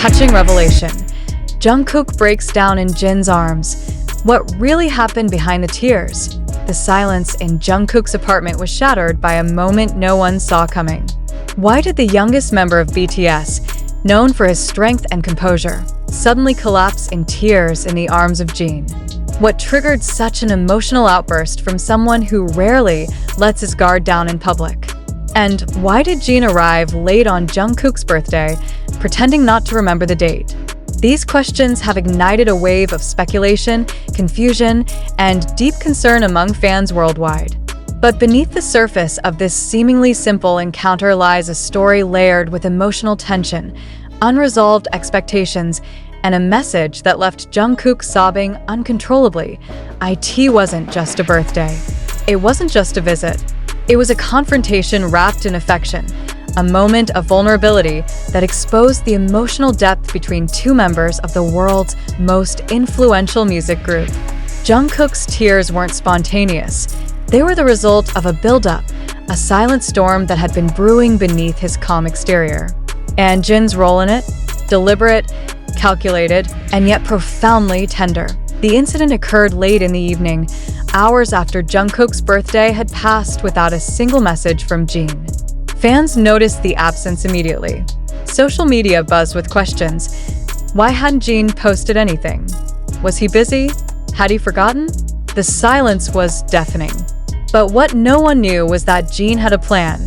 touching revelation. Jungkook breaks down in Jin's arms. What really happened behind the tears? The silence in Jungkook's apartment was shattered by a moment no one saw coming. Why did the youngest member of BTS, known for his strength and composure, suddenly collapse in tears in the arms of Jin? What triggered such an emotional outburst from someone who rarely lets his guard down in public? And why did Jin arrive late on Jungkook's birthday, pretending not to remember the date? These questions have ignited a wave of speculation, confusion, and deep concern among fans worldwide. But beneath the surface of this seemingly simple encounter lies a story layered with emotional tension, unresolved expectations, and a message that left Jungkook sobbing uncontrollably. It wasn't just a birthday. It wasn't just a visit. It was a confrontation wrapped in affection, a moment of vulnerability that exposed the emotional depth between two members of the world's most influential music group. Jungkook's tears weren't spontaneous. They were the result of a buildup, a silent storm that had been brewing beneath his calm exterior. And Jin's role in it? Deliberate, calculated, and yet profoundly tender. The incident occurred late in the evening, hours after Jungkook's birthday had passed without a single message from Jin. Fans noticed the absence immediately. Social media buzzed with questions. Why hadn't Jin posted anything? Was he busy? Had he forgotten? The silence was deafening. But what no one knew was that Jin had a plan,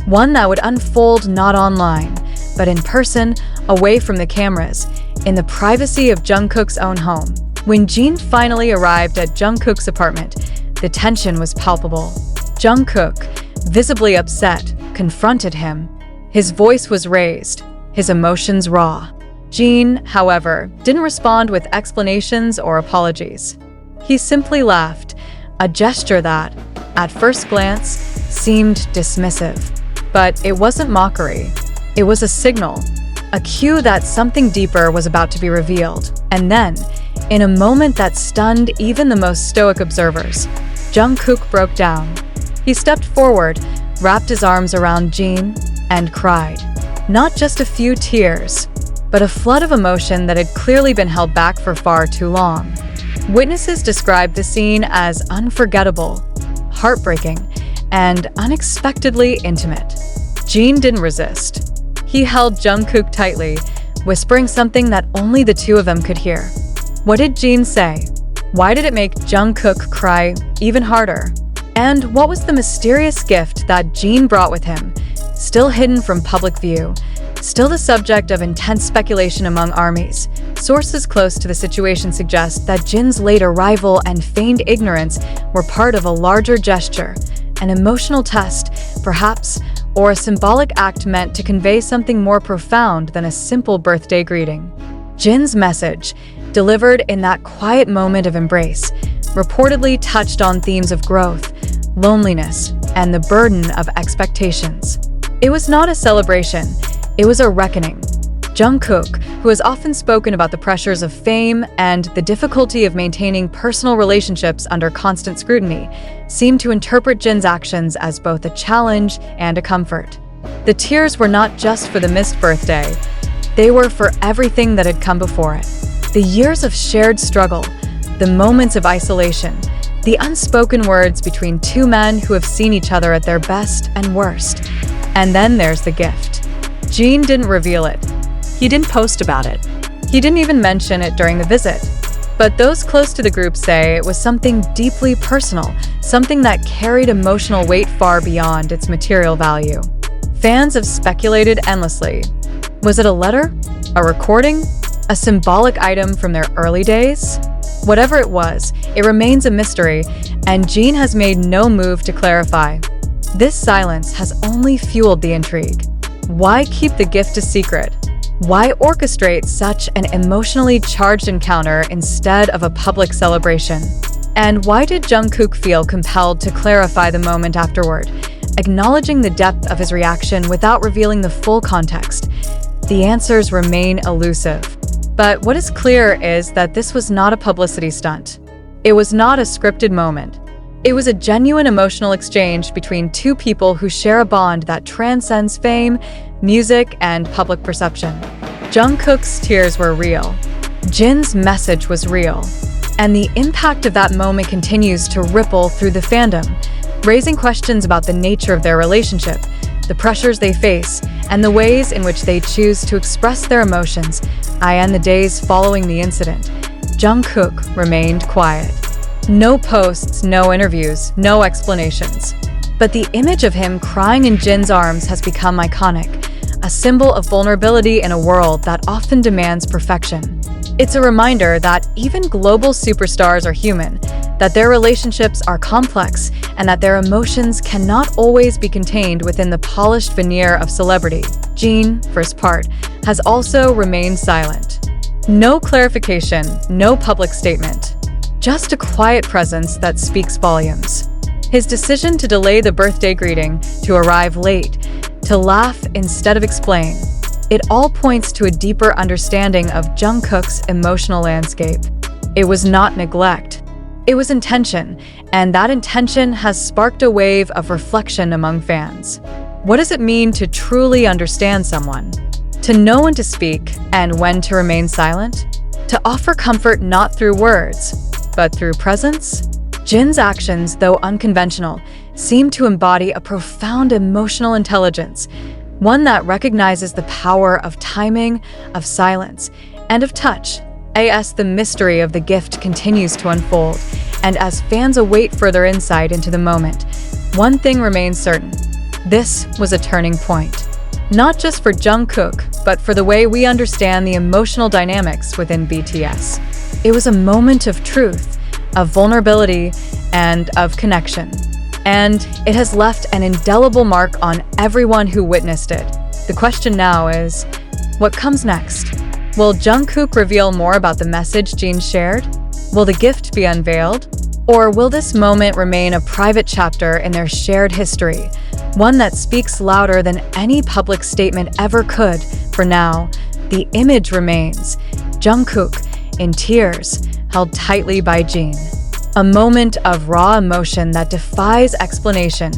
one that would unfold not online, but in person, away from the cameras, in the privacy of Jungkook's own home. When Jin finally arrived at Jungkook's apartment, the tension was palpable. Jungkook, visibly upset, confronted him. His voice was raised, his emotions raw. Jin, however, didn't respond with explanations or apologies. He simply laughed, a gesture that, at first glance, seemed dismissive. But it wasn't mockery. It was a signal, a cue that something deeper was about to be revealed. And then, in a moment that stunned even the most stoic observers, Jungkook broke down. He stepped forward, wrapped his arms around Jin, and cried. Not just a few tears, but a flood of emotion that had clearly been held back for far too long. Witnesses described the scene as unforgettable, heartbreaking, and unexpectedly intimate. Jin didn't resist. He held Jungkook tightly, whispering something that only the two of them could hear. What did Jin say? Why did it make Jungkook cry even harder? And what was the mysterious gift that Jin brought with him, still hidden from public view, still the subject of intense speculation among armies? Sources close to the situation suggest that Jin's late arrival and feigned ignorance were part of a larger gesture, an emotional test, perhaps, or a symbolic act meant to convey something more profound than a simple birthday greeting. Jin's message, delivered in that quiet moment of embrace, reportedly touched on themes of growth, loneliness, and the burden of expectations. It was not a celebration, it was a reckoning. Jungkook, who has often spoken about the pressures of fame and the difficulty of maintaining personal relationships under constant scrutiny, seemed to interpret Jin's actions as both a challenge and a comfort. The tears were not just for the missed birthday, they were for everything that had come before it. The years of shared struggle, the moments of isolation, the unspoken words between two men who have seen each other at their best and worst. And then there's the gift. Jin didn't reveal it. He didn't post about it. He didn't even mention it during the visit. But those close to the group say it was something deeply personal, something that carried emotional weight far beyond its material value. Fans have speculated endlessly. Was it a letter? A recording? A symbolic item from their early days? Whatever it was, it remains a mystery, and Jin has made no move to clarify. This silence has only fueled the intrigue. Why keep the gift a secret? Why orchestrate such an emotionally charged encounter instead of a public celebration? And why did Jungkook feel compelled to clarify the moment afterward, acknowledging the depth of his reaction without revealing the full context? The answers remain elusive. But what is clear is that this was not a publicity stunt. It was not a scripted moment. It was a genuine emotional exchange between two people who share a bond that transcends fame, music, and public perception. Jungkook's tears were real. Jin's message was real. And the impact of that moment continues to ripple through the fandom, raising questions about the nature of their relationship, the pressures they face, and the ways in which they choose to express their emotions. In the days following the incident, Jungkook remained quiet. No posts, no interviews, no explanations. But the image of him crying in Jin's arms has become iconic, a symbol of vulnerability in a world that often demands perfection. It's a reminder that even global superstars are human, that their relationships are complex, and that their emotions cannot always be contained within the polished veneer of celebrity. Jin, for his part, has also remained silent. No clarification, no public statement. Just a quiet presence that speaks volumes. His decision to delay the birthday greeting, to arrive late, to laugh instead of explain, it all points to a deeper understanding of Jungkook's emotional landscape. It was not neglect. It was intention, and that intention has sparked a wave of reflection among fans. What does it mean to truly understand someone? To know when to speak and when to remain silent? To offer comfort not through words, but through presence? Jin's actions, though unconventional, seem to embody a profound emotional intelligence, one that recognizes the power of timing, of silence, and of touch. As the mystery of the gift continues to unfold, and as fans await further insight into the moment, one thing remains certain. This was a turning point. Not just for Jungkook, but for the way we understand the emotional dynamics within BTS. It was a moment of truth, of vulnerability, and of connection. And it has left an indelible mark on everyone who witnessed it. The question now is, what comes next? Will Jungkook reveal more about the message Jin shared? Will the gift be unveiled? Or will this moment remain a private chapter in their shared history, one that speaks louder than any public statement ever could? For now, the image remains. Jungkook, in tears, held tightly by Jin. A moment of raw emotion that defies explanation,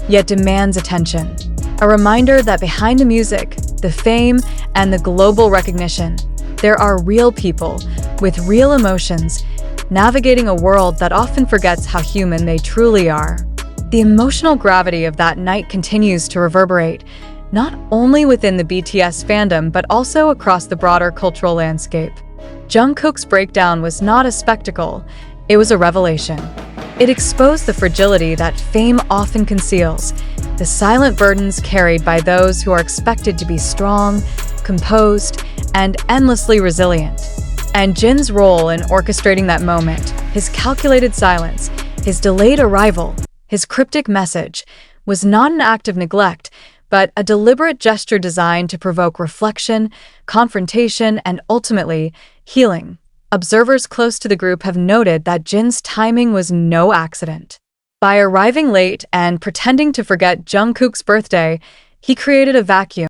yet demands attention. A reminder that behind the music, the fame, and the global recognition, there are real people with real emotions, navigating a world that often forgets how human they truly are. The emotional gravity of that night continues to reverberate, not only within the BTS fandom but also across the broader cultural landscape. Jungkook's breakdown was not a spectacle, it was a revelation. It exposed the fragility that fame often conceals, the silent burdens carried by those who are expected to be strong, composed, and endlessly resilient. And Jin's role in orchestrating that moment, his calculated silence, his delayed arrival, his cryptic message, was not an act of neglect, but a deliberate gesture designed to provoke reflection, confrontation, and ultimately, healing. Observers close to the group have noted that Jin's timing was no accident. By arriving late and pretending to forget Jungkook's birthday, he created a vacuum